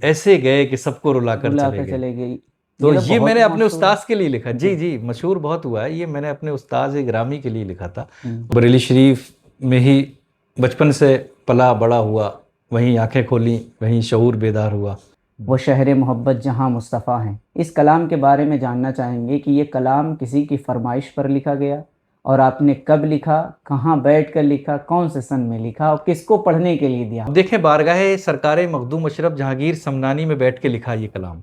ایسے گئے کہ سب کو رلا کر بلا چلے کر گئے. چلے گئی. تو تو یہ میں بہت نے اپنے مشہور استاذ کے لیے لکھا. جی جی مشہور بہت ہوا ہے. یہ میں نے اپنے استاذ گرامی کے لیے لکھا تھا. بریلی شریف میں ہی بچپن سے پلا بڑا ہوا، وہیں آنکھیں کھولیں وہیں شعور بیدار ہوا. وہ شہر محبت جہاں مصطفیٰ ہیں. اس کلام کے بارے میں جاننا چاہیں گے کہ یہ کلام کسی کی فرمائش پر لکھا گیا، اور آپ نے کب لکھا، کہاں بیٹھ کر لکھا، کون سے سن میں لکھا، اور کس کو پڑھنے کے لیے دیا؟ دیکھیں بارگاہ سرکار مخدوم اشرف جہانگیر سمنانی میں بیٹھ کے لکھا یہ کلام.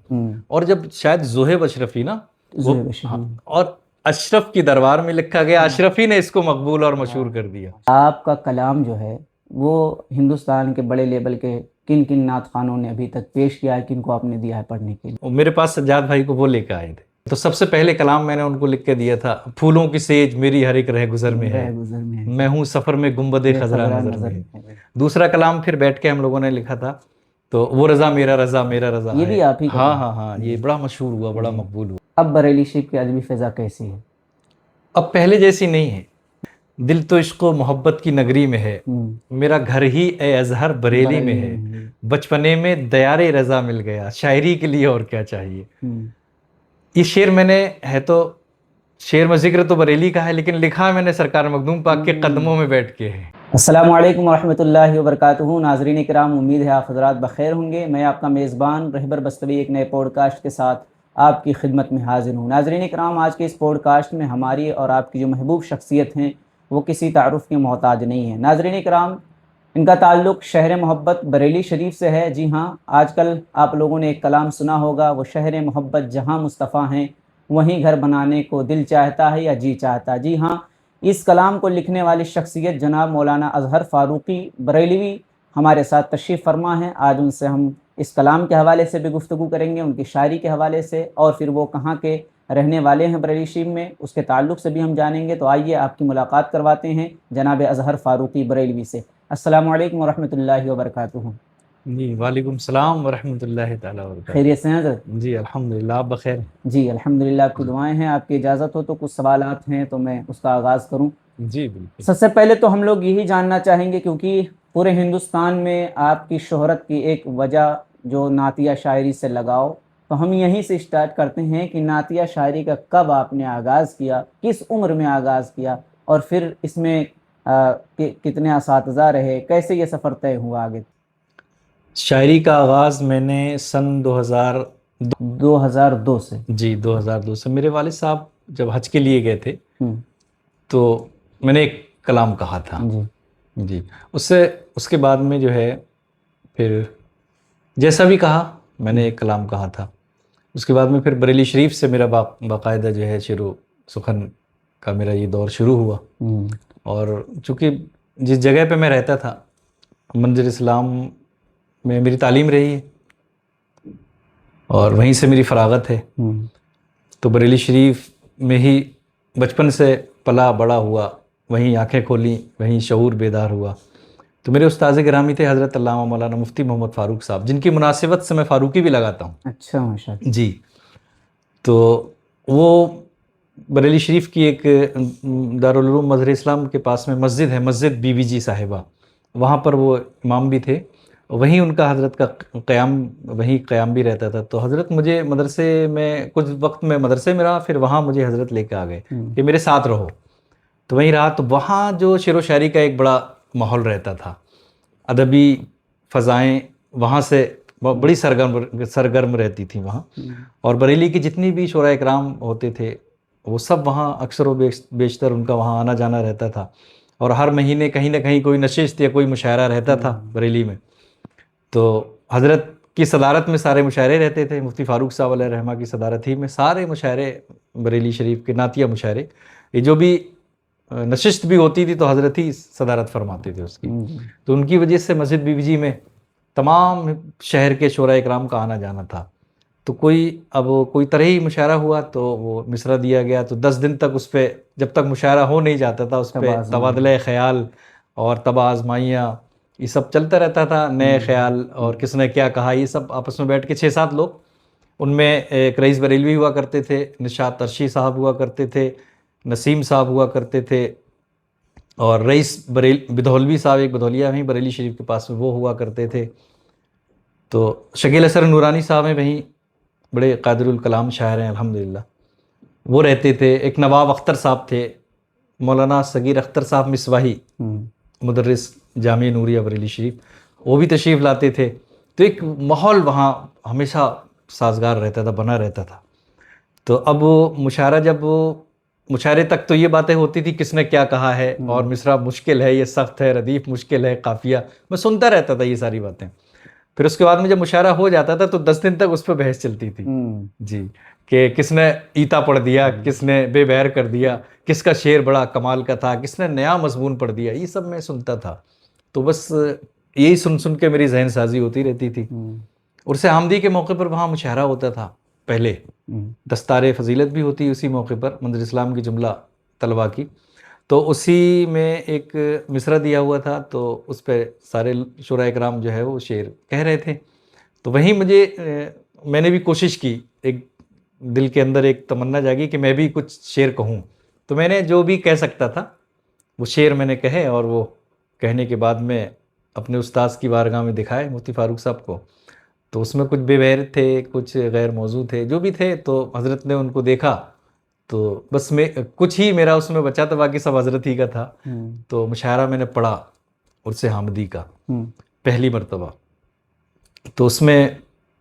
اور جب شاید زہیب اشرفی نا وہ زہیب اشرفی. اور اشرف کی دربار میں لکھا گیا، اشرفی نے اس کو مقبول اور مشہور کر دیا. آپ کا کلام جو ہے وہ ہندوستان کے بڑے لیبل کے کن کن نعت خوانوں نے ابھی تک پیش کیا ہے، کن کو آپ نے دیا ہے پڑھنے کے لیے؟ اور میرے پاس سجاد بھائی کو وہ لے کے آئے تھے. تو سب سے پہلے کلام میں نے ان کو لکھ کے دیا تھا، پھولوں کی سیج میری ہر ایک رہ گزر میں ہے، میں ہوں سفر میں گنبد خضرا نظر میں ہے. دوسرا کلام پھر بیٹھ کے ہم لوگوں نے لکھا تھا، تو وہ رضا میرا رضا میرا رضا یہ ہے. بھی آپ ہی کا ہاں تھا. ہاں ہاں یہ بڑا مشہور ہوا، بڑا مقبول ہوا. اب بریلی شریف کی ادبی فضا کیسی ہے؟ اب پہلے جیسی نہیں ہے. دل تو عشق و محبت کی نگری میں ہے، میرا گھر ہی اے اظہر بریلی میں ہے، بچپنے میں دیار رضا مل گیا، شاعری کے لیے اور کیا چاہیے. یہ شعر میں نے ہے تو شعر میں ذکر تو بریلی کا ہے، لیکن لکھا میں نے سرکار مخدوم پاک کے قدموں میں بیٹھ کے ہے. السلام علیکم ورحمۃ اللہ وبرکاتہ. ناظرین کرام، امید ہے آپ حضرات بخیر ہوں گے. میں آپ کا میزبان رہبر بستوی ایک نئے پوڈ کاسٹ کے ساتھ آپ کی خدمت میں حاضر ہوں. ناظرین کرام، آج کے اس پوڈ کاسٹ میں ہماری اور آپ کی جو محبوب شخصیت ہیں وہ کسی تعارف کے محتاج نہیں ہیں. ناظرین کرام، ان کا تعلق شہر محبت بریلی شریف سے ہے. جی ہاں، آج کل آپ لوگوں نے ایک کلام سنا ہوگا، وہ شہر محبت جہاں مصطفیٰ ہیں، وہیں گھر بنانے کو دل چاہتا ہے یا جی چاہتا ہے. جی ہاں، اس کلام کو لکھنے والی شخصیت جناب مولانا اظہر فاروقی بریلوی ہمارے ساتھ تشریف فرما ہیں. آج ان سے ہم اس کلام کے حوالے سے بھی گفتگو کریں گے، ان کی شاعری کے حوالے سے، اور پھر وہ کہاں کے رہنے والے ہیں بریلی شریف میں، اس کے تعلق سے بھی ہم جانیں گے. تو آئیے آپ کی ملاقات کرواتے ہیں جناب اظہر فاروقی بریلوی سے. السلام علیکم ورحمۃ اللہ وبرکاتہ. جی وعلیکم السلام ورحمۃ اللہ تعالیٰ وبرکاتہ. خیریت سے ہیں حضرت؟ جی الحمدللہ، آپ بخیر؟ جی الحمدللہ، آپ کی دعائیں ہیں. آپ کی اجازت ہو تو کچھ سوالات ہیں تو میں اس کا آغاز کروں. جی بالکل. سب سے پہلے تو ہم لوگ یہی جاننا چاہیں گے، کیونکہ پورے ہندوستان میں آپ کی شہرت کی ایک وجہ جو نعتیہ شاعری سے لگاؤ، تو ہم یہیں سے اسٹارٹ کرتے ہیں کہ نعتیہ شاعری کا کب آپ نے آغاز کیا، کس عمر میں آغاز کیا، اور پھر اس میں کتنے اساتذہ رہے، کیسے یہ سفر طے ہوا آگے؟ شاعری کا آغاز میں نے سن 2002 سے. جی 2002 سے. میرے والد صاحب جب حج کے لیے گئے تھے تو میں نے ایک کلام کہا تھا. جی اس کے بعد میں جو ہے پھر جیسا بھی کہا میں نے ایک کلام کہا تھا. اس کے بعد میں پھر بریلی شریف سے میرا باقاعدہ جو ہے شعر و سخن کا میرا یہ دور شروع ہوا. اور چونکہ جس جگہ پہ میں رہتا تھا منظر اسلام میں میری تعلیم رہی ہے اور وہیں سے میری فراغت ہے، تو بریلی شریف میں ہی بچپن سے پلا بڑا ہوا، وہیں آنکھیں کھولیں وہیں شعور بیدار ہوا. تو میرے استاذ گرامی تھے حضرت علامہ مولانا مفتی محمد فاروق صاحب، جن کی مناسبت سے میں فاروقی بھی لگاتا ہوں. اچھا، ماشاء اللہ. جی تو وہ بریلی شریف کی ایک دارالعلوم مظہر اسلام کے پاس میں مسجد ہے، مسجد بی بی جی صاحبہ، وہاں پر وہ امام بھی تھے. وہیں ان کا حضرت کا قیام بھی رہتا تھا. تو حضرت مجھے مدرسے میں کچھ وقت میں مدرسے میں رہا، پھر وہاں مجھے حضرت لے کے آ گئے کہ میرے ساتھ رہو. تو وہیں رہا. تو وہاں جو شعر و شاعری کا ایک بڑا ماحول رہتا تھا، ادبی فضائیں وہاں سے بڑی سرگرم رہتی تھیں وہاں. اور بریلی کی جتنی بھی شعراء اکرام ہوتے تھے وہ سب وہاں اکثر و بیشتر ان کا وہاں آنا جانا رہتا تھا. اور ہر مہینے کہیں نہ کہیں کوئی نشست یا کوئی مشاعرہ رہتا تھا بریلی میں. تو حضرت کی صدارت میں سارے مشاعرے رہتے تھے، مفتی فاروق صاحب علیہ رحمہ کی صدارت ہی میں سارے مشاعرے بریلی شریف کے نعتیہ مشاعرے، یہ جو بھی نشست بھی ہوتی تھی تو حضرت ہی صدارت فرماتے تھے اس کی. تو ان کی وجہ سے مسجد بی بی جی میں تمام شہر کے شعراء اکرام کا آنا جانا تھا. تو کوئی طرحی مشاعرہ ہوا تو وہ مصرع دیا گیا، تو 10 دن تک اس پہ جب تک مشاعرہ ہو نہیں جاتا تھا اس پہ تبادلہ خیال اور طبع آزمائیاں یہ سب چلتا رہتا تھا. نئے خیال اور کس نے کیا کہا، یہ سب آپس میں بیٹھ کے 6-7 لوگ، ان میں ایک رئیس بریلوی ہوا کرتے تھے، نشاط ترشی صاحب ہوا کرتے تھے، نسیم صاحب ہوا کرتے تھے، اور رئیس بدھولوی صاحب ایک بدھولیا میں بریلی شریف کے پاس میں وہ ہوا کرتے تھے. تو شکیل اثر نورانی صاحب ہیں وہیں، بڑے قادر الکلام شاعر ہیں الحمدللہ، وہ رہتے تھے. ایک نواب اختر صاحب تھے، مولانا صغیر اختر صاحب مصباحی، مدرس جامعہ نوریہ بریلی شریف، وہ بھی تشریف لاتے تھے. تو ایک ماحول وہاں ہمیشہ سازگار رہتا تھا، بنا رہتا تھا. تو اب مشاعرہ، جب مشاعرے تک تو یہ باتیں ہوتی تھی کس نے کیا کہا ہے، اور مصرع مشکل ہے، یہ سخت ہے، ردیف مشکل ہے، قافیہ، میں سنتا رہتا تھا یہ ساری باتیں. پھر اس کے بعد میں جب مشاعرہ ہو جاتا تھا تو 10 دن تک اس پہ بحث چلتی تھی جی، کہ کس نے ایتا پڑھ دیا، کس نے بے بہر کر دیا، کس کا شعر بڑا کمال کا تھا، کس نے نیا مضمون پڑھ دیا، یہ سب میں سنتا تھا. تو بس یہی سن سن کے میری ذہن سازی ہوتی رہتی تھی. عرس حامدی کے موقع پر وہاں مشاعرہ ہوتا تھا پہلے، دستار فضیلت بھی ہوتی اسی موقع پر، منظر اسلام کی جملہ طلباء کی. تو اسی میں ایک مصرع دیا ہوا تھا، تو اس پہ سارے شعراء کرام جو ہے وہ شعر کہہ رہے تھے. تو وہیں میں نے بھی کوشش کی، ایک دل کے اندر ایک تمنا جاگی کہ میں بھی کچھ شعر کہوں. تو میں نے جو بھی کہہ سکتا تھا وہ شعر میں نے کہے، اور وہ کہنے کے بعد میں اپنے استاذ کی بارگاہ میں دکھائے، مفتی فاروق صاحب کو. تو اس میں کچھ بے بہر تھے، کچھ غیر موضوع تھے، جو بھی تھے. تو حضرت نے ان کو دیکھا، تو بس میں کچھ ہی میرا اس میں بچا تھا، باقی سب حضرت ہی کا تھا. تو مشاعرہ میں نے پڑھا عرس حامدی کا پہلی مرتبہ. تو اس میں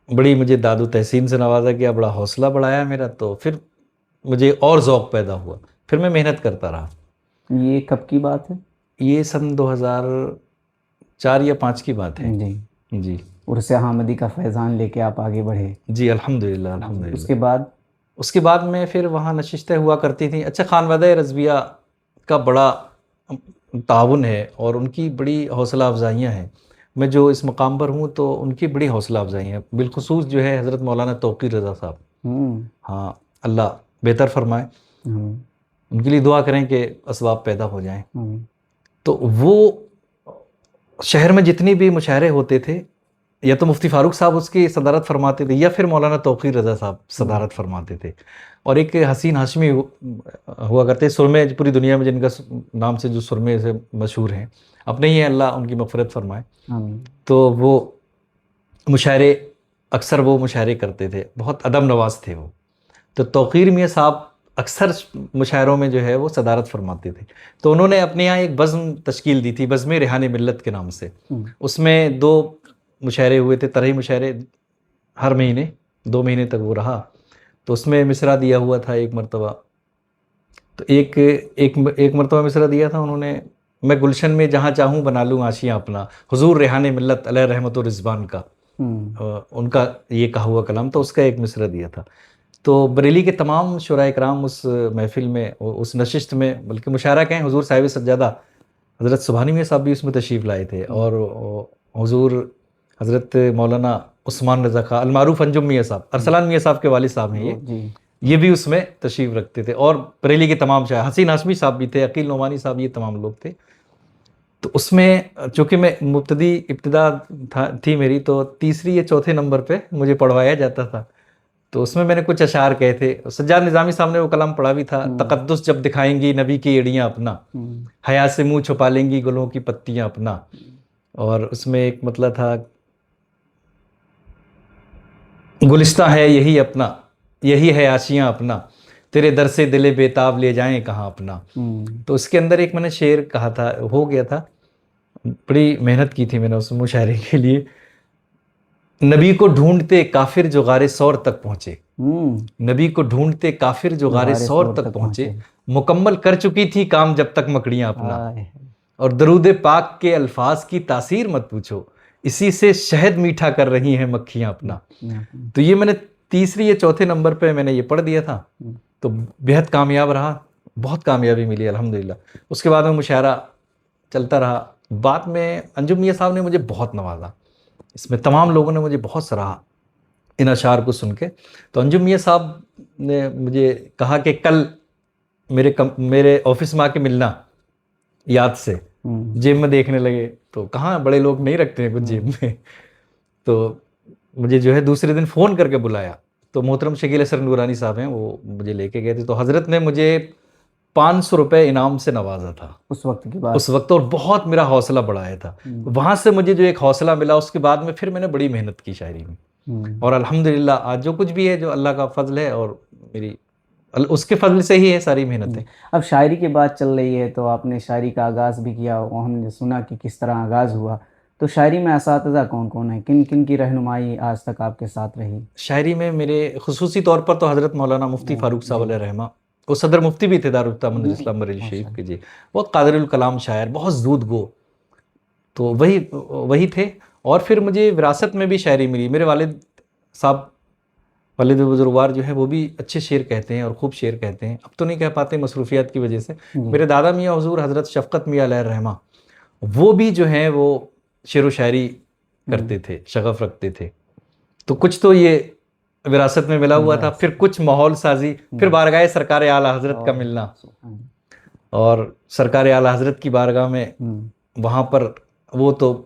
بڑی مجھے داد و تحسین سے نوازا گیا، بڑا حوصلہ بڑھایا میرا. تو پھر مجھے اور ذوق پیدا ہوا، پھر میں محنت کرتا رہا. یہ کب کی بات ہے؟ یہ سن 2004 یا 5 کی بات ہے جی جی. عرس حامدی کا فیضان لے کے آپ آگے بڑھے. جی الحمدللہ الحمدللہ. اس کے بعد میں پھر وہاں نشستیں ہوا کرتی تھیں. اچھا، خانوادہ رضویہ کا بڑا تعاون ہے، اور ان کی بڑی حوصلہ افزائیاں ہیں. میں جو اس مقام پر ہوں تو ان کی بڑی حوصلہ افزائی ہیں، بالخصوص جو ہے حضرت مولانا توقیر رضا صاحب. ہاں، اللہ بہتر فرمائے. ان کے لیے دعا کریں کہ اسباب پیدا ہو جائیں. تو وہ شہر میں جتنی بھی مشاعرے ہوتے تھے، یا تو مفتی فاروق صاحب اس کی صدارت فرماتے تھے، یا پھر مولانا توقیر رضا صاحب صدارت فرماتے تھے. اور ایک حسین ہاشمی ہوا کرتے، سرمے پوری دنیا میں جن کا نام سے جو سرمے سے مشہور ہیں، اپنے ہی اللہ ان کی مغفرت فرمائے. تو وہ مشاعرے اکثر وہ مشاعرے کرتے تھے، بہت ادب نواز تھے وہ. تو توقیر میاں صاحب اکثر مشاعروں میں جو ہے وہ صدارت فرماتے تھے. تو انہوں نے اپنے یہاں ایک بزم تشکیل دی تھی، بزم ریحان ملت کے نام سے. اس میں 2 مشاعرے ہوئے تھے، طرحی مشاعرے، ہر مہینے 2 مہینے تک وہ رہا. تو اس میں مصرع دیا ہوا تھا ایک مرتبہ. تو ایک مرتبہ مصرع دیا تھا انہوں نے، میں گلشن میں جہاں چاہوں بنا لوں آشیاں اپنا، حضور ریحان ملت علیہ رحمت و رضوان کا، ان کا یہ کہا ہوا کلام. تو اس کا ایک مصرع دیا تھا. تو بریلی کے تمام شعراء کرام اس محفل میں، اس نشست میں، بلکہ مشاعرہ کہیں، حضور صاحب سجادہ حضرت سبحانی میاں صاحب بھی اس میں تشریف لائے تھے، اور حضور حضرت مولانا عثمان رضا خان المعروف انجم میاں صاحب، ارسلان میاں صاحب کے والد صاحب ہیں یہ بھی اس میں تشریف رکھتے تھے. اور بریلی کے تمام شاعر، حسین ہاشمی صاحب بھی تھے، عقیل نعمانی صاحب، یہ تمام لوگ تھے. تو اس میں چونکہ میں ابتدا تھی میری، تو تیسری یا چوتھے نمبر پہ مجھے پڑھوایا جاتا تھا. تو اس میں نے کچھ اشعار کہے تھے. سجاد نظامی صاحب نے وہ کلام پڑھا بھی تھا، تقدس جب دکھائیں گی نبی کی ایڑیاں اپنا، حیا سے منہ چھپا لیں گی گلوں کی پتیاں اپنا. اور اس میں ایک مطلب تھا، گلستہ ہے یہی اپنا، یہی ہے آشیاں اپنا، تیرے در سے دل بےتاب لے جائیں کہاں اپنا. تو اس کے اندر ایک میں نے شعر کہا تھا، ہو گیا تھا، بڑی محنت کی تھی میں نے اس مشاعرے کے لیے. نبی کو ڈھونڈتے کافر جو غار ثور تک پہنچے، نبی کو ڈھونڈتے کافر جو غار ثور تک پہنچے، مکمل کر چکی تھی کام جب تک مکڑیاں اپنا. اور درود پاک کے الفاظ کی تاثیر مت پوچھو، اسی سے شہد میٹھا کر رہی ہیں مکھیاں اپنا. تو یہ میں نے تیسری یا چوتھے نمبر پہ میں نے یہ پڑھ دیا تھا. تو بہت کامیاب رہا، بہت کامیابی ملی الحمدللہ. اس کے بعد میں مشاعرہ چلتا رہا. بعد میں انجم میاں صاحب نے مجھے بہت نوازا، اس میں تمام لوگوں نے مجھے بہت سراہا ان اشعار کو سن کے. تو انجم میاں صاحب نے مجھے کہا کہ کل میرے آفس میں آ کے ملنا، یاد سے جیب میں دیکھنے لگے. تو کہاں بڑے لوگ نہیں رکھتے ہیں کچھ جیب میں. تو مجھے جو ہے دوسرے دن فون کر کے بلایا. تو محترم شکیل اثر نورانی صاحب ہیں، وہ مجھے لے کے گئے تھے. تو حضرت نے مجھے 500 روپے انعام سے نوازا تھا اس وقت کے بعد. اس وقت، اور بہت میرا حوصلہ بڑھایا تھا. وہاں سے مجھے جو ایک حوصلہ ملا، اس کے بعد میں پھر میں نے بڑی محنت کی شاعری میں، اور الحمدللہ آج جو کچھ بھی ہے جو اللہ کا فضل ہے، اور میری اس کے فضل سے ہی ہے ساری محنتیں. اب شاعری کی بات چل رہی ہے تو آپ نے شاعری کا آغاز بھی کیا، اور ہم نے سنا کہ کس طرح آغاز ہوا. تو شاعری میں اساتذہ کون کون ہیں، کن کن کی رہنمائی آج تک آپ کے ساتھ رہی؟ شاعری میں میرے خصوصی طور پر تو حضرت مولانا مفتی فاروق صاحب علیہ رحمہ، وہ صدر مفتی بھی تھے دارالتعلیم اسلام بریلی شریف کے. جی، بہت قادر الکلام شاعر، بہت زود گو، تو وہی تھے. اور پھر مجھے وراثت میں بھی شاعری ملی. میرے والد صاحب، والد بزرگوار جو ہے وہ بھی اچھے شعر کہتے ہیں اور خوب شعر کہتے ہیں. اب تو نہیں کہہ پاتے مصروفیات کی وجہ سے. میرے دادا میاں حضور حضرت شفقت میاں علیہ رحمہ، وہ بھی جو ہیں وہ شعر و شاعری کرتے تھے، شغف رکھتے تھے. تو کچھ تو یہ وراثت میں ملا ہوا تھا، پھر کچھ ماحول سازی، پھر بارگاہ سرکار اعلیٰ حضرت کا ملنا، اور سرکار اعلیٰ حضرت کی بارگاہ میں وہاں پر وہ تو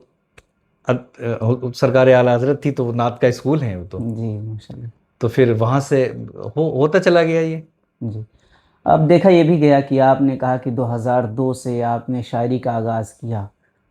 سرکار اعلیٰ حضرت تھی تو وہ نعت کا اسکول ہیں وہ تو. جی ماشاءاللہ. تو پھر وہاں سے ہوتا چلا گیا یہ. جی، اب دیکھا یہ بھی گیا کہ آپ نے کہا کہ 2002 سے آپ نے شاعری کا آغاز کیا،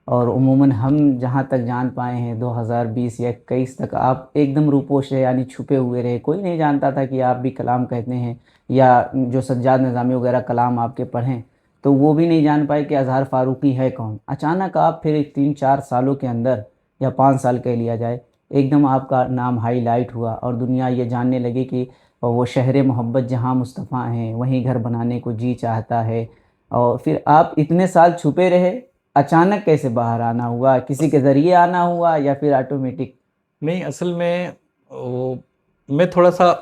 اور عموماً ہم جہاں تک جان پائے ہیں 2020 یا 21 تک آپ ایک دم روپوش رہے، یعنی چھپے ہوئے رہے. کوئی نہیں جانتا تھا کہ آپ بھی کلام کہتے ہیں، یا جو سجاد نظامی وغیرہ کلام آپ کے پڑھیں تو وہ بھی نہیں جان پائے کہ اظہار فاروقی ہے کون. اچانک آپ پھر 3-4 سالوں کے اندر، یا 5 سال کہہ لیا جائے، ایک دم آپ کا نام ہائی لائٹ ہوا، اور دنیا یہ جاننے لگی کہ وہ شہر محبت جہاں مصطفیٰ ہیں، وہیں گھر بنانے کو جی چاہتا ہے. اور پھر آپ اتنے سال چھپے رہے، اچانک کیسے باہر آنا ہوا؟ کسی کے ذریعے آنا ہوا یا پھر آٹومیٹک؟ نہیں، اصل میں میں تھوڑا سا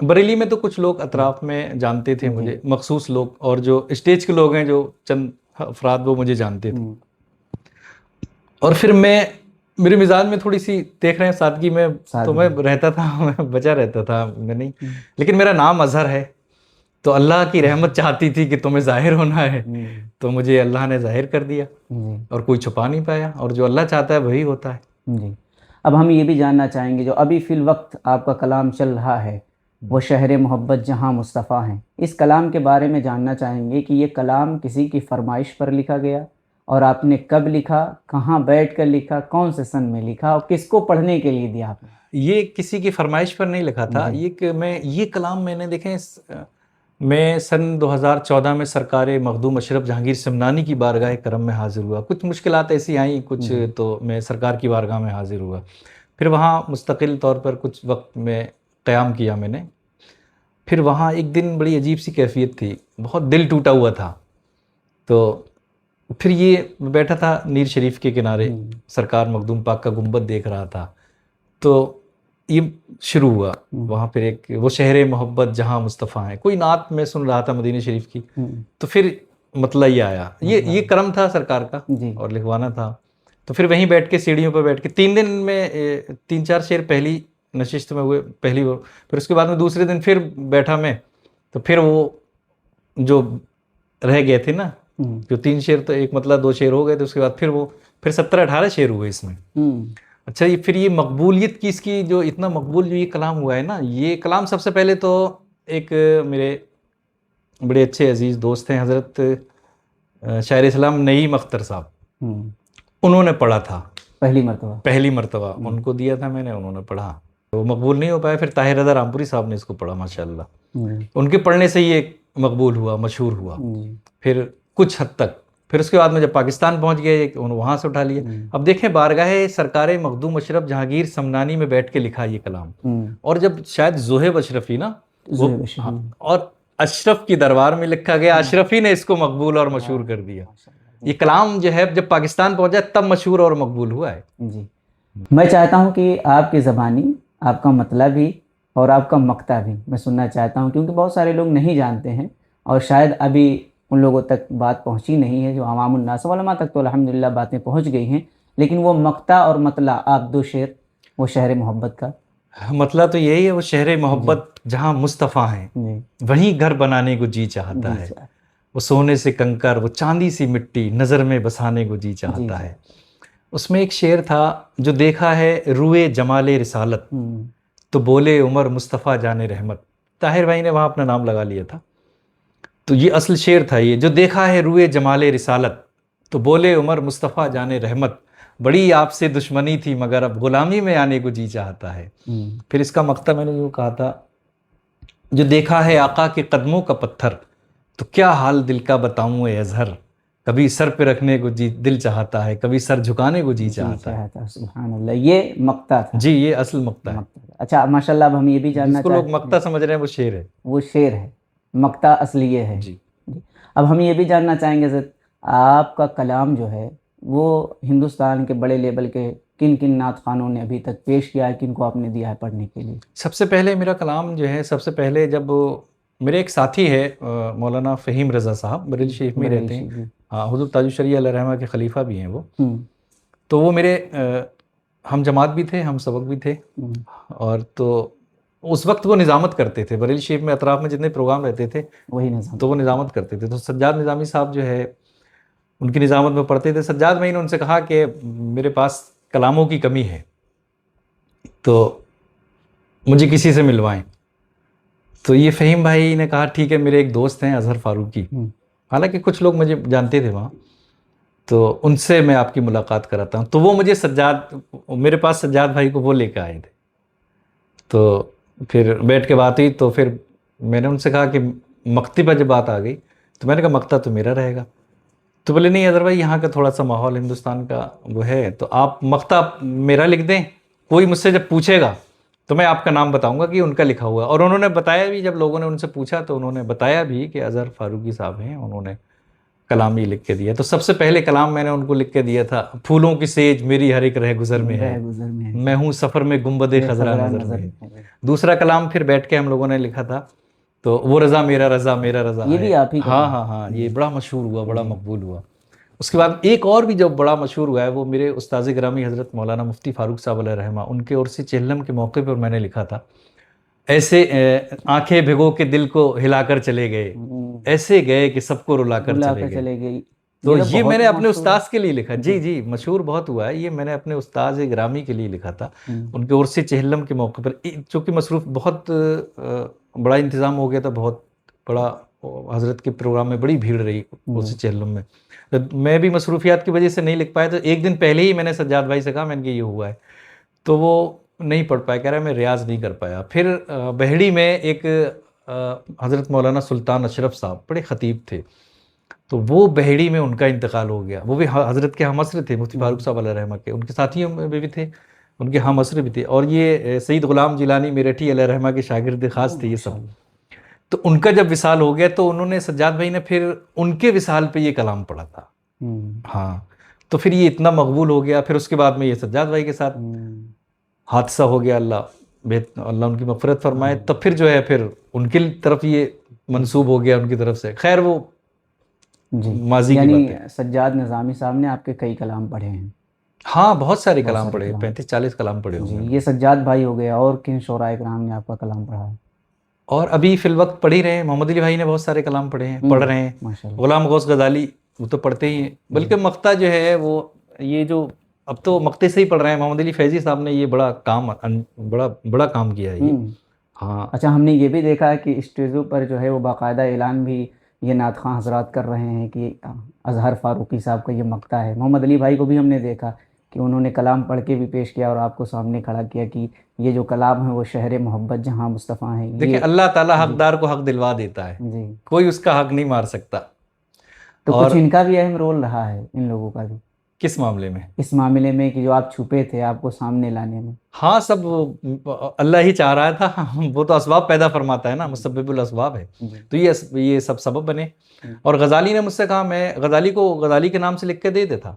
بریلی میں تو کچھ لوگ اطراف میں جانتے تھے مجھے، مخصوص لوگ، اور جو اسٹیج کے لوگ ہیں جو چند افراد وہ مجھے جانتے تھے. اور پھر میرے مزاج میں تھوڑی سی دیکھ رہے ہیں سادگی میں، تو میں رہتا تھا، میں بچا رہتا تھا، میں نہیں. لیکن میرا نام اظہر ہے، تو اللہ کی رحمت چاہتی تھی کہ تمہیں ظاہر ہونا ہے، تو مجھے اللہ نے ظاہر کر دیا، اور کوئی چھپا نہیں پایا، اور جو اللہ چاہتا ہے وہی ہوتا ہے. جی، اب ہم یہ بھی جاننا چاہیں گے جو ابھی فی الوقت آپ کا کلام چل رہا ہے، وہ شہر محبت جہاں مصطفیٰ ہیں، اس کلام کے بارے میں جاننا چاہیں گے کہ یہ کلام کسی کی فرمائش پر لکھا گیا، اور آپ نے کب لکھا، کہاں بیٹھ کر لکھا، کون سے سن میں لکھا، اور کس کو پڑھنے کے لیے دیا آپ نے؟ یہ کسی کی فرمائش پر نہیں لکھا تھا. یہ کلام میں نے دیکھیں، میں سن 2014 میں سرکار مخدوم اشرف جہانگیر سمنانی کی بارگاہ کرم میں حاضر ہوا. کچھ مشکلات ایسی آئیں، کچھ تو میں سرکار کی بارگاہ میں حاضر ہوا. پھر وہاں مستقل طور پر کچھ وقت میں قیام کیا میں نے. پھر وہاں ایک دن بڑی عجیب سی کیفیت تھی، بہت دل ٹوٹا ہوا تھا. تو پھر یہ بیٹھا تھا نیر شریف کے کنارے، سرکار مخدوم پاک کا گنبد دیکھ رہا تھا. تو یہ شروع ہوا وہاں پھر ایک وہ شہر محبت جہاں مصطفیٰ ہیں، کوئی نعت میں سن رہا تھا مدینہ شریف کی. تو پھر مطلع یہ آیا، یہ کرم تھا سرکار کا، اور لکھوانا تھا. تو پھر وہیں بیٹھ کے سیڑھیوں پہ بیٹھ کے 3 دن میں 3-4 شعر پہلی نشست میں ہوئے، پہلی وہ. پھر اس کے بعد میں دوسرے دن پھر بیٹھا میں، تو پھر وہ جو رہ گئے تھے نا، جو 3 شعر تو ایک مطلع 2 شعر ہو گئے تھے، اس کے بعد پھر 17-18 شعر ہوئے اس میں. اچھا، یہ پھر یہ مقبولیت کی، اس کی جو اتنا مقبول جو یہ کلام ہوا ہے نا، یہ کلام سب سے پہلے تو ایک میرے بڑے اچھے عزیز دوست ہیں حضرت شاعر اسلام نعیم اختر صاحب، انہوں نے پڑھا تھا پہلی مرتبہ ان کو دیا تھا میں نے، انہوں نے پڑھا. وہ مقبول نہیں ہو پایا، پھر طاہر رضا رامپوری صاحب نے اس کو پڑھا ماشاءاللہ. ان کے پڑھنے سے یہ مقبول ہوا، مشہور ہوا. پھر کچھ حد تک، پھر اس کے بعد میں جب پاکستان پہنچ گیا، وہاں سے اٹھا لیا. اب دیکھیں، بارگاہ سرکار مخدوم اشرف جہانگیر سمنانی میں بیٹھ کے لکھا یہ کلام. اور جب شاید زہیب اشرفی نا، اور اشرف کی دربار میں لکھا گیا، اشرفی نے اس کو مقبول اور مشہور کر دیا. یہ کلام جو ہے جب پاکستان پہنچا تب مشہور اور مقبول ہوا ہے. جی، میں چاہتا ہوں کہ آپ کی زبانی، آپ کا مطلب بھی اور آپ کا مقطع بھی میں سننا چاہتا ہوں، کیونکہ بہت سارے لوگ نہیں جانتے ہیں، اور شاید ابھی ان لوگوں تک بات پہنچی نہیں ہے جو عوام الناس. علماء تک تو الحمدللہ باتیں پہنچ گئی ہیں، لیکن وہ مقطع اور مطلع آپ 2 شعر وہ شہر محبت کا. مطلع تو یہی ہے، وہ شہر محبت جہاں مصطفیٰ ہیں، وہیں گھر بنانے کو جی چاہتا ہے. وہ سونے سے کنکر، وہ چاندی سی مٹی، نظر میں بسانے کو جی چاہتا ہے. اس میں ایک شعر تھا، جو دیکھا ہے روئے جمال رسالت، تو بولے عمر مصطفیٰ جان رحمت. طاہر بھائی نے وہاں اپنا نام لگا لیا تھا. تو یہ اصل شعر تھا یہ. جو دیکھا ہے روئے جمال رسالت تو بولے عمر مصطفیٰ جان رحمت, بڑی آپ سے دشمنی تھی مگر اب غلامی میں آنے کو جی چاہتا ہے. پھر اس کا مقطع میں نے یوں کہا تھا, جو دیکھا ہے آقا کے قدموں کا پتھر تو کیا حال دل کا بتاؤں اے اظہر, کبھی سر پہ رکھنے کو جی دل چاہتا ہے, کبھی سر جھکانے کو جی چاہتا ہے. سبحان اللہ, یہ مقطع تھا. جی یہ اصل مقطع ہے. اچھا ماشاء اللہ, اب ہم یہ بھی جاننا جس کو لوگ مقطع سمجھ رہے ہیں وہ شعر ہے. وہ شعر ہے, مقطع اصلی یہ ہے. جی اب ہم یہ بھی جاننا چاہیں گے حضرت, آپ کا کلام جو ہے وہ ہندوستان کے بڑے لیبل کے کن کن نعت خوانوں نے ابھی تک پیش کیا ہے, کن کو آپ نے دیا ہے پڑھنے کے لیے؟ سب سے پہلے میرا کلام جو ہے, سب سے پہلے جب میرے ایک ساتھی ہے مولانا فہیم رضا صاحب, بریلی شریف میں رہتے ہیں, ہاں حضور تاج الشریعہ علیہ رحمہ کے خلیفہ بھی ہیں وہ. تو وہ میرے ہم جماعت بھی تھے, ہم سبق بھی تھے. اور تو اس وقت وہ نظامت کرتے تھے بریلی شریف میں, اطراف میں جتنے پروگرام رہتے تھے وہی نظام تو وہ نظامت کرتے تھے. تو سجاد نظامی صاحب جو ہے ان کی نظامت میں پڑھتے تھے. سجاد میں نے ان سے کہا کہ میرے پاس کلاموں کی کمی ہے تو مجھے کسی سے ملوائیں. تو یہ فہیم بھائی نے کہا ٹھیک ہے, میرے ایک دوست ہیں اظہر فاروقی, حالانکہ کچھ لوگ مجھے جانتے تھے وہاں, تو ان سے میں آپ کی ملاقات کراتا ہوں. تو وہ مجھے میرے پاس سجاد بھائی کو وہ لے کے آئے تھے. تو پھر بیٹھ کے بات ہوئی, تو پھر میں نے ان سے کہا کہ مقطع پر جب بات آ گئی تو میں نے کہا مقطع تو میرا رہے گا. تو بولے نہیں اظہر بھائی, یہاں کا تھوڑا سا ماحول ہندوستان کا وہ ہے, تو آپ مقطع میرا لکھ دیں, کوئی مجھ سے جب پوچھے گا تو میں آپ کا نام بتاؤں گا کہ ان کا لکھا ہوا ہے. اور انہوں نے بتایا بھی, جب لوگوں نے ان سے پوچھا تو انہوں نے بتایا بھی کہ اظہر فاروقی صاحب ہیں, انہوں نے کلام ہی لکھ کے دیا. تو سب سے پہلے کلام میں نے ان کو لکھ کے دیا تھا, پھولوں کی سیج میری ہر ایک رہ گزر میں ہے, میں ہوں سفر میں گنبد خضرا نظر میں ہے. دوسرا کلام پھر بیٹھ کے ہم لوگوں نے لکھا تھا, تو وہ رضا میرا رضا میرا رضا یہ ہے. بھی آپ ہی کا؟ ہاں, یہ بڑا مشہور ہوا, بڑا مقبول ہوا. اس کے بعد ایک اور بھی جو بڑا مشہور ہوا ہے وہ میرے استاذ گرامی حضرت مولانا مفتی فاروق صاحب علیہ رحمہ, ان کے عرص چہلم کے موقع پر میں نے لکھا تھا, ایسے آنکھیں بھگو کے دل کو ہلا کر چلے گئے, ایسے گئے کہ سب کو رلا کر چلے گئے. تو یہ میں نے اپنے استاذ کے لیے لکھا. جی مشہور بہت ہوا ہے, یہ میں نے اپنے استاذ گرامی کے لیے لکھا تھا, ان کے عرص چہلم کے موقع پر, چونکہ مصروف بہت بڑا انتظام ہو گیا تھا, بہت بڑا حضرت کے پروگرام میں بڑی بھیڑ رہی عرص چہلم میں. میں بھی مصروفیات کی وجہ سے نہیں لکھ پایا, تو ایک دن پہلے ہی میں نے سجاد بھائی سے کہا, میں نے کہ یہ ہوا ہے, تو وہ نہیں پڑھ پایا, کہہ رہا ہے میں ریاض نہیں کر پایا. پھر بہڑی میں ایک حضرت مولانا سلطان اشرف صاحب بڑے خطیب تھے, تو وہ بہڑی میں ان کا انتقال ہو گیا. وہ بھی حضرت کے ہم عصر تھے, مفتی فاروق صاحب علیہ رحمہ کے, ان کے ساتھیوں میں بھی تھے, ان کے ہم عصر بھی تھے. اور یہ سید غلام جیلانی میرٹھی علیہ رحمہ کے شاگرد خاص تھے یہ سب. تو ان کا جب وصال ہو گیا تو انہوں نے, سجاد بھائی نے پھر ان کے وصال پہ یہ کلام پڑھا تھا. ہاں, تو پھر یہ اتنا مقبول ہو گیا. پھر اس کے بعد میں یہ سجاد بھائی کے ساتھ حادثہ ہو گیا, اللہ ان کی مغفرت فرمائے. تب پھر جو ہے پھر ان کی طرف یہ منسوب ہو گیا ان کی طرف سے. خیر وہ ماضی کی بات ہے. سجاد نظامی صاحب نے آپ کے کئی کلام پڑھے ہیں؟ ہاں بہت سارے کلام پڑھے, 35-40 کلام پڑھے ہوں گے. یہ سجاد بھائی ہو گیا, اور کن شعراء کرام نے آپ کا کلام پڑھا ہے؟ اور ابھی فی الوقت پڑھ ہی رہے ہیں, محمد علی بھائی نے بہت سارے کلام پڑھے ہیں, پڑھ رہے ہیں. غلام غوث غزالی وہ تو پڑھتے ہی ہیں, بلکہ مقطع جو ہے وہ یہ جو اب تو مقطع سے ہی پڑھ رہے ہیں. محمد علی فیضی صاحب نے یہ بڑا کام کیا ہے یہ. ہاں اچھا, ہم نے یہ بھی دیکھا ہے کہ اسٹیجوں پر جو ہے وہ باقاعدہ اعلان بھی یہ نعت خواں حضرات کر رہے ہیں کہ اظہر فاروقی صاحب کا یہ مقطع ہے. محمد علی بھائی کو بھی ہم نے دیکھا کہ انہوں نے کلام پڑھ کے بھی پیش کیا اور آپ کو سامنے کھڑا کیا کہ یہ جو کلام ہے وہ شہر محبت جہاں مصطفیٰ ہیں. دیکھیں اللہ تعالیٰ حقدار کو حق دلوا دیتا ہے, کوئی اس کا حق نہیں مار سکتا. تو کچھ ان کا بھی اہم رول رہا ہے, ان لوگوں کا بھی. کس معاملے میں؟ اس معاملے میں کہ جو آپ چھپے تھے, آپ کو سامنے لانے میں. ہاں سب اللہ ہی چاہ رہا تھا, وہ تو اسباب پیدا فرماتا ہے نا, مسبب الاسباب ہے. تو یہ سب سبب بنے. اور غزالی نے مجھ سے کہا, میں غزالی کو غزالی کے نام سے لکھ کے دے دیتا,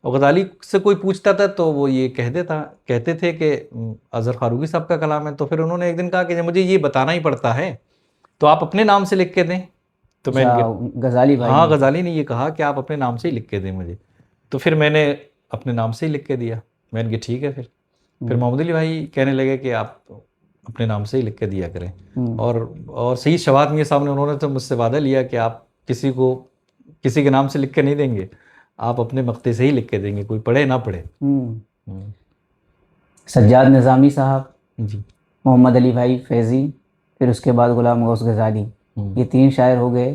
اور غزالی سے کوئی پوچھتا تھا تو وہ یہ کہتے تھے کہ اظہر فاروقی صاحب کا کلام ہے. تو پھر انہوں نے ایک دن کہا کہ مجھے یہ بتانا ہی پڑتا ہے تو آپ اپنے نام سے لکھ کے دیں. تو میں غزالی بھائی, ہاں غزالی نے یہ کہا کہ آپ اپنے نام سے ہی لکھ کے دیں مجھے. تو پھر میں نے اپنے نام سے ہی لکھ کے دیا. میں نے کہا ٹھیک ہے. پھر محمد علی بھائی کہنے لگے کہ آپ اپنے نام سے ہی لکھ کے دیا کریں. اور سید شواد میاں صاحب نے, انہوں نے تو مجھ سے وعدہ لیا کہ آپ کسی کے نام سے لکھ کے نہیں دیں گے, آپ اپنے مقطع سے ہی لکھ کے دیں گے, کوئی پڑھے نہ پڑھے. سجاد نظامی صاحب, جی, محمد علی بھائی فیضی, پھر اس کے بعد غلام غوث غزالی, یہ 3 شاعر ہو گئے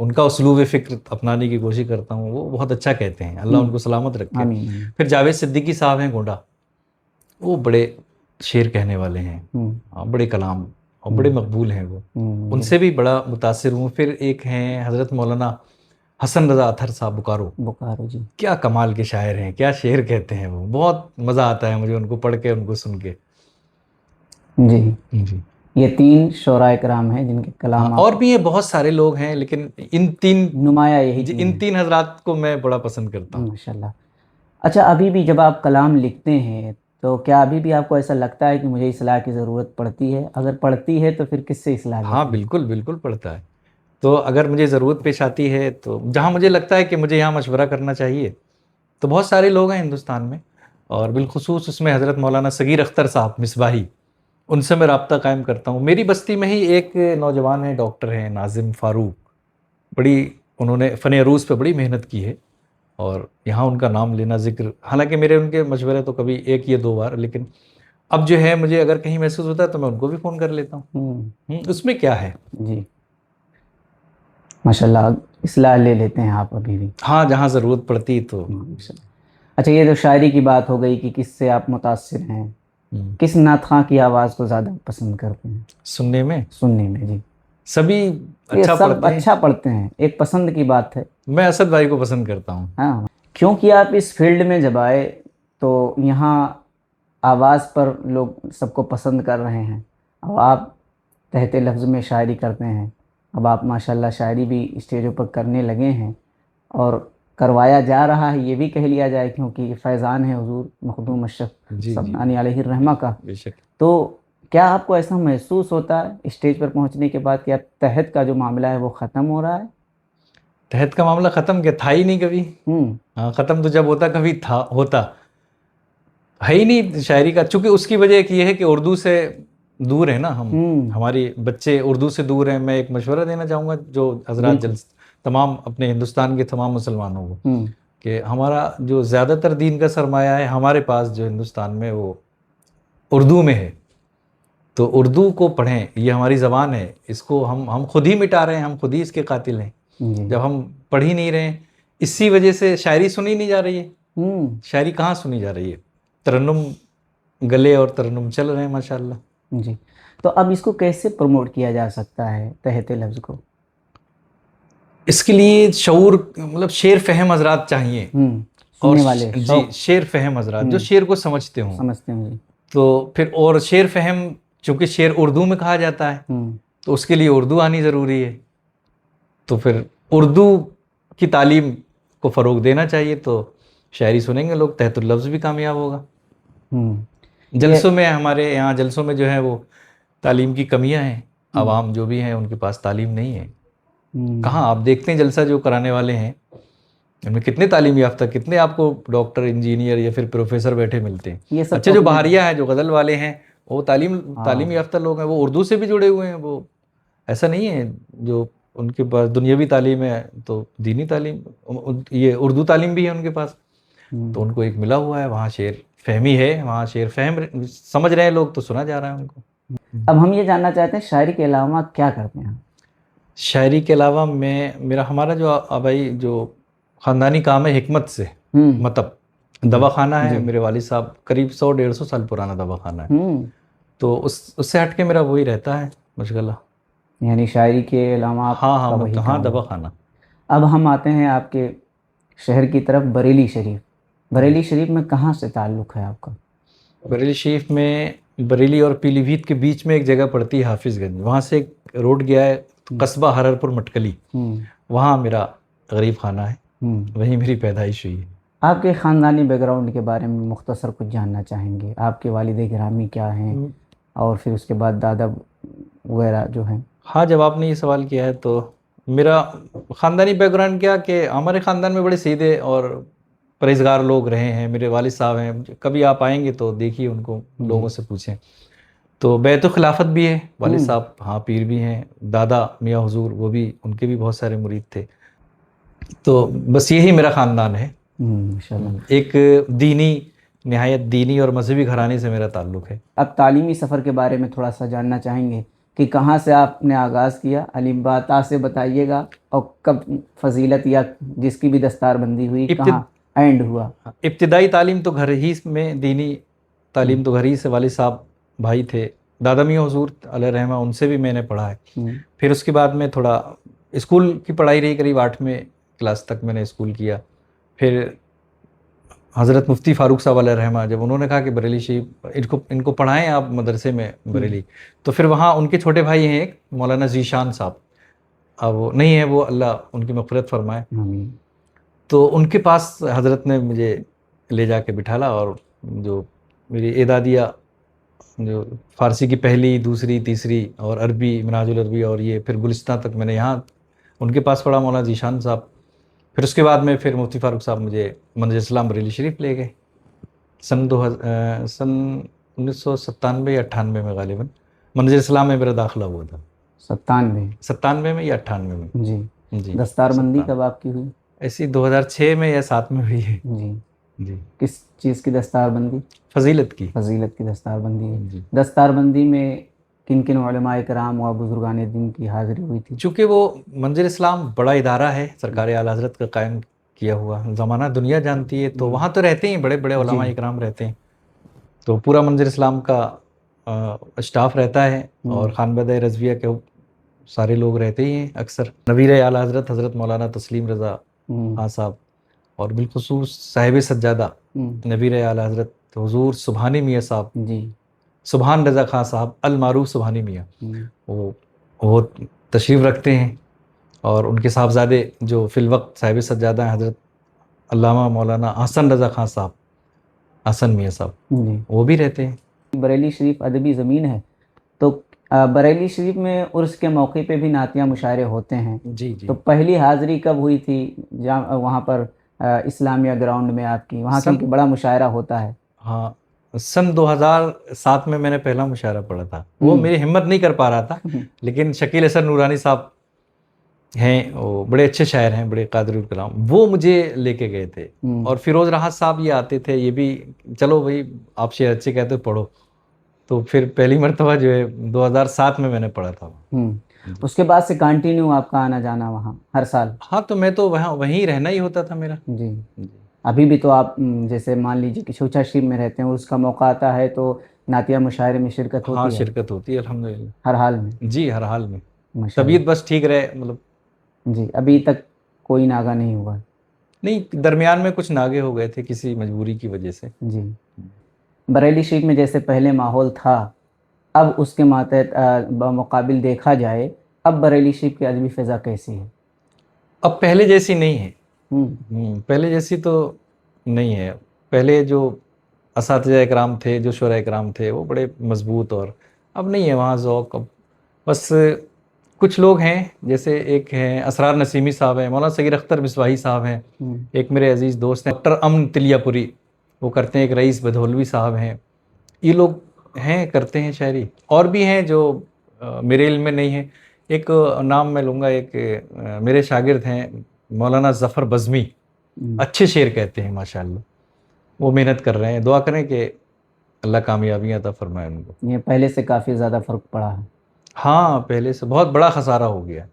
ان کا اسلوب فکر اپنانے کی کوشش کرتا ہوں. وہ بہت اچھا کہتے ہیں, اللہ ان کو سلامت رکھے. آمین. پھر جاوید صدیقی صاحب ہیں گونڈا, وہ بڑے شعر کہنے والے ہیں, بڑے کلام اور بڑے مقبول ہیں. وہ ان سے بھی بڑا متاثر ہوں. پھر ایک ہیں حضرت مولانا حسن رضا اطہر صاحب بکارو جی. کیا کمال کے شاعر ہیں, کیا شعر کہتے ہیں. وہ بہت مزہ آتا ہے مجھے ان کو پڑھ کے, ان کو سن کے. جی. یہ 3 شعراء کرام ہیں جن کے کلام اور بھی یہ بہت سارے لوگ ہیں, لیکن ان 3 نمایاں یہی ان 3 حضرات کو میں بڑا پسند کرتا ہوں. ماشاءاللہ. اچھا, ابھی بھی جب آپ کلام لکھتے ہیں تو کیا ابھی بھی آپ کو ایسا لگتا ہے کہ مجھے اصلاح کی ضرورت پڑتی ہے؟ اگر پڑتی ہے تو پھر کس سے اصلاح لیتے ہیں؟ ہاں بالکل پڑتا ہے. تو اگر مجھے ضرورت پیش آتی ہے تو جہاں مجھے لگتا ہے کہ مجھے یہاں مشورہ کرنا چاہیے, تو بہت سارے لوگ ہیں ہندوستان میں, اور بالخصوص اس میں حضرت مولانا صغیر اختر صاحب مصباحی, ان سے میں رابطہ قائم کرتا ہوں. میری بستی میں ہی ایک نوجوان ہیں, ڈاکٹر ہیں ناظم فاروق, بڑی انہوں نے فن عروض پہ بڑی محنت کی ہے, اور یہاں ان کا نام لینا ذکر, حالانکہ میرے ان کے مشورے تو کبھی 1 یا 2 بار, لیکن اب جو ہے مجھے اگر کہیں محسوس ہوتا ہے تو میں ان کو بھی فون کر لیتا ہوں. اس میں کیا ہے. جی ماشاءاللہ, اصلاح لے لیتے ہیں آپ ابھی بھی. ہاں جہاں ضرورت پڑتی تو. اچھا, یہ جو شاعری کی بات ہو گئی کہ کس سے آپ متاثر ہیں, کس نعت خواں کی آواز کو زیادہ پسند کرتے ہیں سننے میں؟ جی. سبھی سب اچھا پڑھتے ہیں, ایک پسند کی بات ہے. میں اسد بھائی کو پسند کرتا ہوں. ہاں, کیونکہ آپ اس فیلڈ میں جب آئے تو یہاں آواز پر لوگ سب کو پسند کر رہے ہیں, اور آپ تحت لفظ میں شاعری کرتے ہیں. اب آپ ماشاءاللہ شاعری بھی اسٹیجوں پر کرنے لگے ہیں, اور کروایا جا رہا ہے یہ بھی کہہ لیا جائے, کیونکہ فیضان ہے حضور مخدوم اشرف سبحانی علیہ الرحمہ کا. تو کیا آپ کو ایسا محسوس ہوتا ہے اسٹیج پر پہنچنے کے بعد کہ اب تحت کا جو معاملہ ہے وہ ختم ہو رہا ہے؟ تحت کا معاملہ ختم کیا, تھا ہی نہیں کبھی. ہاں, ختم تو جب ہوتا کبھی ہوتا ہے ہی نہیں شاعری کا. چونکہ اس کی وجہ ایک یہ ہے کہ اردو سے دور ہے نا ہم, ہماری بچے اردو سے دور ہیں. میں ایک مشورہ دینا چاہوں گا جو حضرات تمام اپنے ہندوستان کے تمام مسلمانوں کو, کہ ہمارا جو زیادہ تر دین کا سرمایہ ہے ہمارے پاس جو ہندوستان میں, وہ اردو میں ہے. تو اردو کو پڑھیں, یہ ہماری زبان ہے, اس کو ہم خود ہی مٹا رہے ہیں, ہم خود ہی اس کے قاتل ہیں. جب ہم پڑھ ہی نہیں رہے ہیں, اسی وجہ سے شاعری سنی نہیں جا رہی ہے. شاعری کہاں سنی جا رہی ہے, ترنم گلے اور ترنم چل رہے ہیں ماشاءاللہ. جی, تو اب اس کو کیسے پروموٹ کیا جا سکتا ہے تحت لفظ کو؟ اس کے لیے شعور, مطلب شعر فہم حضرات چاہیے, اور جی شعر فہم حضرات جو شعر کو سمجھتے ہوں. تو پھر اور شعر فہم, چونکہ شعر اردو میں کہا جاتا ہے تو اس کے لیے اردو آنی ضروری ہے. تو پھر اردو کی تعلیم کو فروغ دینا چاہیے, تو شاعری سنیں گے لوگ, تحت اللفظ بھی کامیاب ہوگا. جلسوں میں, ہمارے یہاں جلسوں میں جو ہے وہ تعلیم کی کمیاں ہیں, عوام جو بھی ہیں ان کے پاس تعلیم نہیں ہے. کہاں آپ دیکھتے ہیں جلسہ جو کرانے والے ہیں ان میں کتنے تعلیم یافتہ, کتنے آپ کو ڈاکٹر, انجینئر یا پھر پروفیسر بیٹھے ملتے ہیں. اچھا, جو بہاریہ ہیں, جو غزل والے ہیں, وہ تعلیم یافتہ لوگ ہیں, وہ اردو سے بھی جڑے ہوئے ہیں. وہ ایسا نہیں ہے جو ان کے پاس دنیاوی تعلیم ہے تو دینی تعلیم, یہ اردو تعلیم بھی ہے ان کے پاس, تو ان کو ایک ملا ہوا ہے. وہاں شعر فہمی ہے, وہاں شعر فہم سمجھ رہے ہیں لوگ, تو سنا جا رہا ہے ان کو. اب ہم یہ جاننا چاہتے ہیں شاعری کے علاوہ کیا کرتے ہیں؟ شاعری کے علاوہ ہمارا جو آبائی جو خاندانی کام ہے حکمت سے, مطلب دواخانہ ہے. میرے والد صاحب قریب 100-150 سال پرانا دواخانہ ہے, تو اس سے ہٹ کے میرا وہی رہتا ہے مشغلہ. یعنی شاعری کے علاوہ ہاں دواخانہ. اب ہم آتے ہیں آپ کے شہر کی طرف, بریلی شریف. بریلی شریف میں کہاں سے تعلق ہے آپ کا؟ بریلی شریف میں, بریلی اور پیلی بھیت کے بیچ میں ایک جگہ پڑتی ہے حافظ گنج, وہاں سے ایک روڈ گیا ہے قصبہ ہررپور مٹکلی, وہاں میرا غریب خانہ ہے, وہیں میری پیدائش ہوئی ہے. آپ کے خاندانی بیک گراؤنڈ کے بارے میں مختصر کچھ جاننا چاہیں گے. آپ کے والد گرامی کیا ہیں, اور پھر اس کے بعد دادا وغیرہ جو ہیں؟ ہاں, جب آپ نے یہ سوال کیا ہے تو میرا خاندانی بیک گراؤنڈ کیا کہ ہمارے خاندان میں بڑے سیدھے اور پرہیزگار لوگ رہے ہیں. میرے والد صاحب ہیں, کبھی آپ آئیں گے تو دیکھیے ان کو, لوگوں سے پوچھیں. تو بیت الخلافت بھی ہے والد صاحب, ہاں پیر بھی ہیں. دادا میاں حضور, وہ بھی, ان کے بھی بہت سارے مرید تھے. تو بس یہی میرا خاندان ہے. ایک نہایت دینی اور مذہبی گھرانے سے میرا تعلق ہے. اب تعلیمی سفر کے بارے میں تھوڑا سا جاننا چاہیں گے کہ کہاں سے آپ نے آغاز کیا، الف با تا سے بتائیے گا، اور کب فضیلت یا جس کی بھی دستار بندی ہوئی کہاں اینڈ ہوا؟ ابتدائی تعلیم تو گھر ہی میں، دینی تعلیم تو گھر ہی سے، والد صاحب بھائی تھے، دادا میاں حضور علیہ رحمہ، ان سے بھی میں نے پڑھا ہے. پھر اس کے بعد میں تھوڑا اسکول کی پڑھائی رہی، قریب 8ویں کلاس تک میں نے اسکول کیا. پھر حضرت مفتی فاروق صاحب علیہ رحمہ جب انہوں نے کہا کہ بریلی شریف ان کو پڑھائیں آپ مدرسے میں بریلی، تو پھر وہاں ان کے چھوٹے بھائی ہیں ایک مولانا ذیشان صاحب، اب وہ نہیں ہے، وہ اللہ ان کی مغفرت فرمائے. تو ان کے پاس حضرت نے مجھے لے جا کے بٹھالا، اور جو میری اعدادیہ جو فارسی کی پہلی، دوسری، تیسری، اور عربی، منہاج العربی، اور یہ پھر گلستان تک میں نے یہاں ان کے پاس پڑھا، مولانا ذیشان صاحب. پھر اس کے بعد میں پھر مفتی فاروق صاحب مجھے منہج اسلام بریلی شریف لے گئے سن 1997 یا 98 میں، غالباً منہج اسلام میں میرا داخلہ ہوا تھا. 97 میں یا 98 میں. جی. جی. دستار بندی کب آپ کی ہوئی؟ ایسی 2006 میں یا 7 میں ہوئی ہے. جی. جی. کس چیز کی دستار بندی؟ فضیلت کی. فضیلت کی دستار بندی ہے. جی. دستار بندی میں کن کن علماء کرام و بزرگان دین کی حاضری ہوئی تھی؟ چونکہ وہ منظر اسلام بڑا ادارہ ہے سرکار اعلیٰ حضرت کا قائم کیا ہوا، زمانہ دنیا جانتی ہے، تو وہاں تو رہتے ہیں بڑے بڑے علماء اکرام رہتے ہیں، تو پورا منظر اسلام کا اسٹاف رہتا ہے، اور خانبدہ رضویہ کے سارے لوگ رہتے ہی ہیں اکثر. نویر اعلیٰ حضرت حضرت مولانا تسلیم رضا خان صاحب، اور بالخصوص صاحب سجادہ نویر اعلیٰ حضرت حضور سبحانی میاں صاحب، سبحان رضا خان صاحب المعروف سبحانی میاں، وہ تشریف رکھتے ہیں. اور ان کے صاحبزادے جو فی الوقت صاحب سجادہ ہیں، حضرت علامہ مولانا حسن رضا خان صاحب، حسن میاں صاحب، وہ بھی رہتے ہیں. بریلی شریف ادبی زمین ہے، تو بریلی شریف میں عرس کے موقع پہ بھی نعتیہ مشاعرے ہوتے ہیں. جی جی. تو پہلی حاضری کب ہوئی تھی وہاں پر اسلامیہ گراؤنڈ میں آپ کی؟ وہاں کیونکہ بڑا مشاعرہ ہوتا ہے. ہاں، سن 2007 میں نے پہلا مشاعرہ پڑھا تھا. وہ میری ہمت نہیں کر پا رہا تھا، لیکن شکیل حسن نورانی صاحب ہیں، وہ بڑے اچھے شاعر ہیں، بڑے قادر الکلام، وہ مجھے لے کے گئے تھے. اور فیروز راحت صاحب یہ آتے تھے، یہ بھی چلو بھائی آپ شعر اچھے کہتے ہو پڑھو. تو پھر پہلی مرتبہ جو ہے 2007 میں نے پڑھا تھا. اس کے بعد سے کنٹینیو آپ کا آنا جانا وہاں ہر سال؟ ہاں، تو میں تو وہیں رہنا ہی ہوتا تھا میرا. جی. ابھی بھی تو آپ جیسے مان لیجیے کہ شوچا شریف میں رہتے ہیں، اس کا موقع آتا ہے تو نعتیہ مشاعرے میں شرکت ہوتی ہے؟ ہاں، شرکت ہوتی ہے الحمدللہ. ہر حال میں؟ جی، ہر حال میں. طبیعت بس ٹھیک رہے مطلب. جی. ابھی تک کوئی ناغہ نہیں ہوا؟ نہیں، درمیان میں کچھ ناغے ہو گئے تھے کسی مجبوری کی وجہ سے. جی. بریلی شریف میں جیسے پہلے ماحول تھا، اب اس کے ماتحت بمقابل دیکھا جائے، اب بریلی شریف کی ادبی فضا کیسی ہے؟ اب پہلے جیسی نہیں ہے. پہلے جیسی تو نہیں ہے. پہلے جو اساتذہ اکرام تھے، جو شعراء اکرام تھے، وہ بڑے مضبوط، اور اب نہیں ہے وہاں ذوق. اب بس کچھ لوگ ہیں، جیسے ایک ہیں اسرار نسیمی صاحب ہیں، مولانا صغیر اختر مصباحی صاحب ہیں، ایک میرے عزیز دوست ہیں ڈاکٹر امن تلیہ پوری، وہ کرتے ہیں. ایک رئیس بدھولوی صاحب ہیں، یہ لوگ ہیں کرتے ہیں شاعری. اور بھی ہیں جو میرے علم میں نہیں ہیں. ایک نام میں لوں گا، ایک میرے شاگرد ہیں مولانا ظفر بزمی، اچھے شعر کہتے ہیں ماشاءاللہ. وہ محنت کر رہے ہیں، دعا کریں کہ اللہ کامیابیاں عطا فرمائے ان کو. یہ پہلے سے کافی زیادہ فرق پڑا ہے. ہاں، پہلے سے بہت بڑا خسارہ ہو گیا،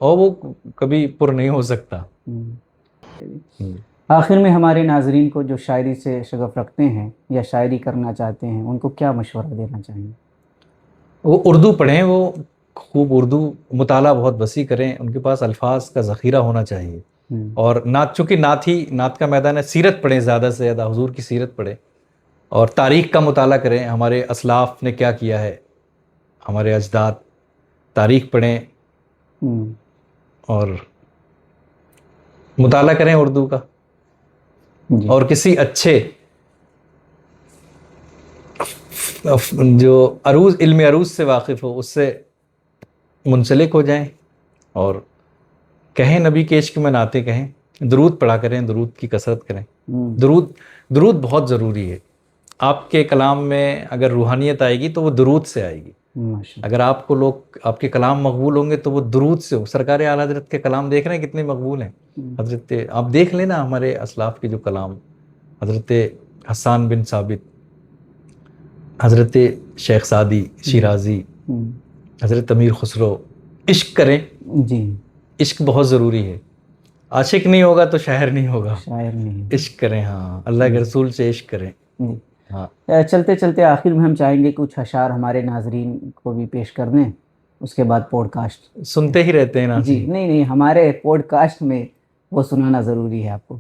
اور وہ کبھی پر نہیں ہو سکتا. آخر میں ہمارے ناظرین کو جو شاعری سے شغف رکھتے ہیں یا شاعری کرنا چاہتے ہیں، ان کو کیا مشورہ دینا چاہیں گے؟ وہ اردو پڑھیں، وہ خوب اردو مطالعہ بہت وسیع کریں، ان کے پاس الفاظ کا ذخیرہ ہونا چاہیے. اور نعت، چونکہ نعت کا میدان ہے، سیرت پڑھیں، زیادہ سے زیادہ حضور کی سیرت پڑھیں، اور تاریخ کا مطالعہ کریں، ہمارے اسلاف نے کیا کیا ہے، ہمارے اجداد. تاریخ پڑھیں اور مطالعہ کریں اردو کا. اور کسی اچھے جو علم عروض سے واقف ہو، اس سے منسلک ہو جائیں، اور کہیں نبی کے عشق میں نعتیں کہیں. درود پڑھا کریں، درود کی کثرت کریں. درود بہت ضروری ہے. آپ کے کلام میں اگر روحانیت آئے گی تو وہ درود سے آئے گی. اگر آپ کو لوگ آپ کے کلام مقبول ہوں گے تو وہ درود سے ہو. سرکار اعلیٰ حضرت کے کلام دیکھ رہے ہیں کتنے مقبول ہیں. حضرت آپ دیکھ لینا ہمارے اسلاف کے جو کلام، حضرت حسان بن ثابت، حضرت شیخ سعدی شیرازی، حضرت امیر خسرو عشق کریں. جی عشق بہت ضروری ہے. عاشق نہیں ہوگا تو شاعر نہیں ہوگا. شاعر نہیں. عشق کریں. ہاں اللہ کے رسول سے عشق کریں. جی ہاں چلتے چلتے آخر میں ہم چاہیں گے کچھ اشعار ہمارے ناظرین کو بھی پیش کر دیں، اس کے بعد پوڈ کاسٹ. سنتے ہی رہتے ہیں نا. جی نہیں ہمارے پوڈ کاسٹ میں وہ سنانا ضروری ہے آپ کو.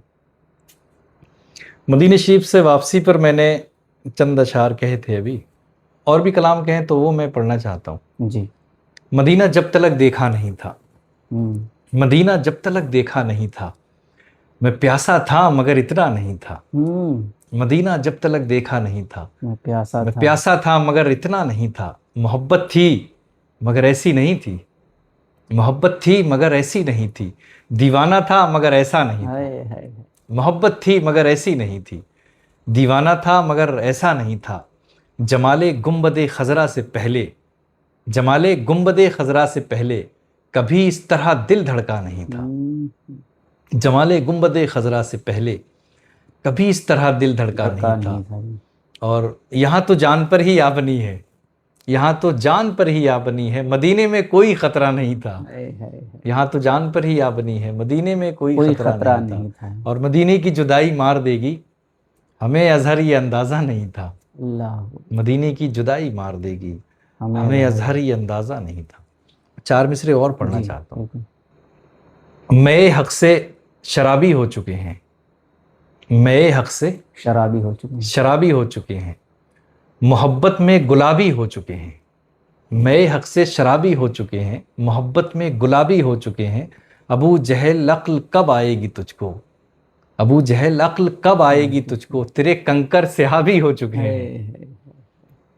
مدینہ شریف سے واپسی پر میں نے چند اشعار کہے تھے، ابھی اور بھی کلام کہیں تو وہ میں پڑھنا چاہتا ہوں. جی مدینہ جب تلک دیکھا نہیں تھا، ہوں مدینہ جب تلک دیکھا نہیں تھا، میں پیاسا تھا مگر اتنا نہیں تھا. مدینہ جب تلک دیکھا نہیں تھا، میں پیاسا میں تھا. پیاسا تھا مگر اتنا نہیں تھا. محبت تھی مگر ایسی نہیں تھی، محبت تھی مگر ایسی نہیں تھی. دیوانہ تھا مگر ایسا نہیں تھا. ہائے ہائے. محبت تھی مگر ایسی نہیں تھی، دیوانہ تھا مگر ایسا نہیں تھا. جمال گنبد خضرا سے پہلے، جمال گنبد خضرا سے پہلے کبھی اس طرح دل دھڑکا نہیں تھا. جمال گنبد خضرا سے پہلے کبھی اس طرح دل دھڑکا نہیں تھا. اور یہاں تو جان پر ہی آ بنی ہے، یہاں تو جان پر ہی آ بنی ہے، مدینے میں کوئی خطرہ نہیں تھا. یہاں تو جان پر ہی آ بنی ہے، مدینے میں کوئی خطرہ نہیں تھا. اور مدینے کی جدائی مار دے گی، ہمیں اظہر یہ اندازہ نہیں تھا. مدینے کی جدائی مار دے گی، ہمیں اظہر یہ اندازہ نہیں تھا. 4 مصرے اور پڑھنا چاہتا ہوں. میں حق سے شرابی ہو چکے ہیں، میں حق سے شرابی ہو چکے ہیں، شرابی ہو چکے ہیں، محبت میں گلابی ہو چکے ہیں. میں حق سے شرابی ہو چکے ہیں، محبت میں گلابی ہو چکے ہیں. ابو جہل عقل کب آئے گی تجھ کو، ابو جہل عقل کب آئے گی تجھ کو، تیرے کنکر سیابی ہو چکے ہیں.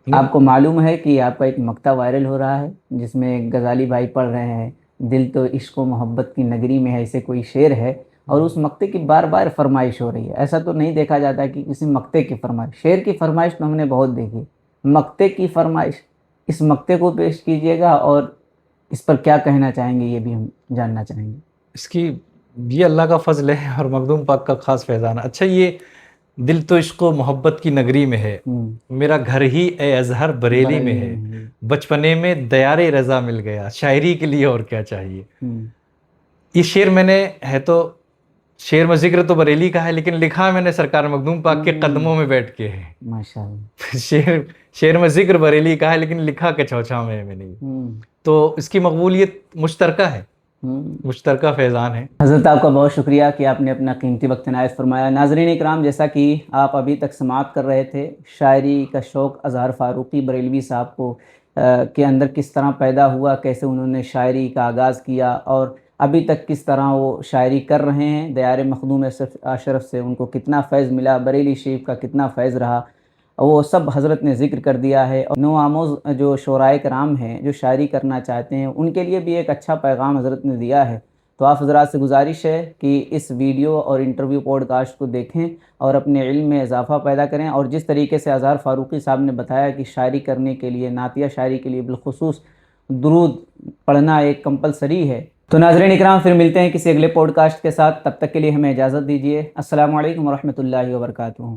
آپ کو معلوم ہے کہ آپ کا ایک مقطع وائرل ہو رہا ہے جس میں غزالی بھائی پڑھ رہے ہیں دل تو عشق و محبت کی نگری میں ہے، ایسے کوئی شعر ہے، اور اس مقطع کی بار بار فرمائش ہو رہی ہے. ایسا تو نہیں دیکھا جاتا کہ کسی مقطع کی فرمائش، شعر کی فرمائش تو ہم نے بہت دیکھی، مقطع کی فرمائش. اس مقطع کو پیش کیجئے گا اور اس پر کیا کہنا چاہیں گے یہ بھی ہم جاننا چاہیں گے. اس کی یہ اللہ کا فضل ہے اور مخدوم پاک کا خاص فیضان. اچھا، یہ دل تو عشق و محبت کی نگری میں ہے، میرا گھر ہی اے اظہر بریلی میں ہے. بچپنے میں دیار رضا مل گیا، شاعری کے لیے اور کیا چاہیے. یہ شعر میں نے ہے تو شعر میں ذکر تو بریلی کا ہے، لیکن لکھا میں نے سرکار مخدوم پاک کے قدموں میں بیٹھ کے ہے. ماشاءاللہ. شعر میں ذکر بریلی کا ہے لیکن لکھا کچوچا میں نہیں. تو اس کی مقبولیت مشترکہ ہے، مشترکہ فیضان ہے. حضرت آپ کا بہت شکریہ کہ آپ نے اپنا قیمتی وقت عنایت فرمایا. ناظرین اکرام، جیسا کہ آپ ابھی تک سماعت کر رہے تھے، شاعری کا شوق اظہر فاروقی بریلوی صاحب کو کے اندر کس طرح پیدا ہوا، کیسے انہوں نے شاعری کا آغاز کیا اور ابھی تک کس طرح وہ شاعری کر رہے ہیں. دیار مخدوم اشرف سے ان کو کتنا فیض ملا، بریلی شریف کا کتنا فیض رہا، وہ سب حضرت نے ذکر کر دیا ہے. اور نو آموز جو شعراء کرام ہیں جو شاعری کرنا چاہتے ہیں ان کے لیے بھی ایک اچھا پیغام حضرت نے دیا ہے. تو آپ حضرات سے گزارش ہے کہ اس ویڈیو اور انٹرویو پوڈ کاسٹ کو دیکھیں اور اپنے علم میں اضافہ پیدا کریں. اور جس طریقے سے اظہر فاروقی صاحب نے بتایا کہ شاعری کرنے کے لیے، نعتیہ شاعری کے لیے بالخصوص درود پڑھنا ایک کمپلسری ہے. تو ناظرین اکرام، پھر ملتے ہیں کسی اگلے پوڈ کاسٹ کے ساتھ. تب تک کے لیے ہمیں اجازت دیجیے. السلام علیکم ورحمۃ اللہ وبرکاتہ.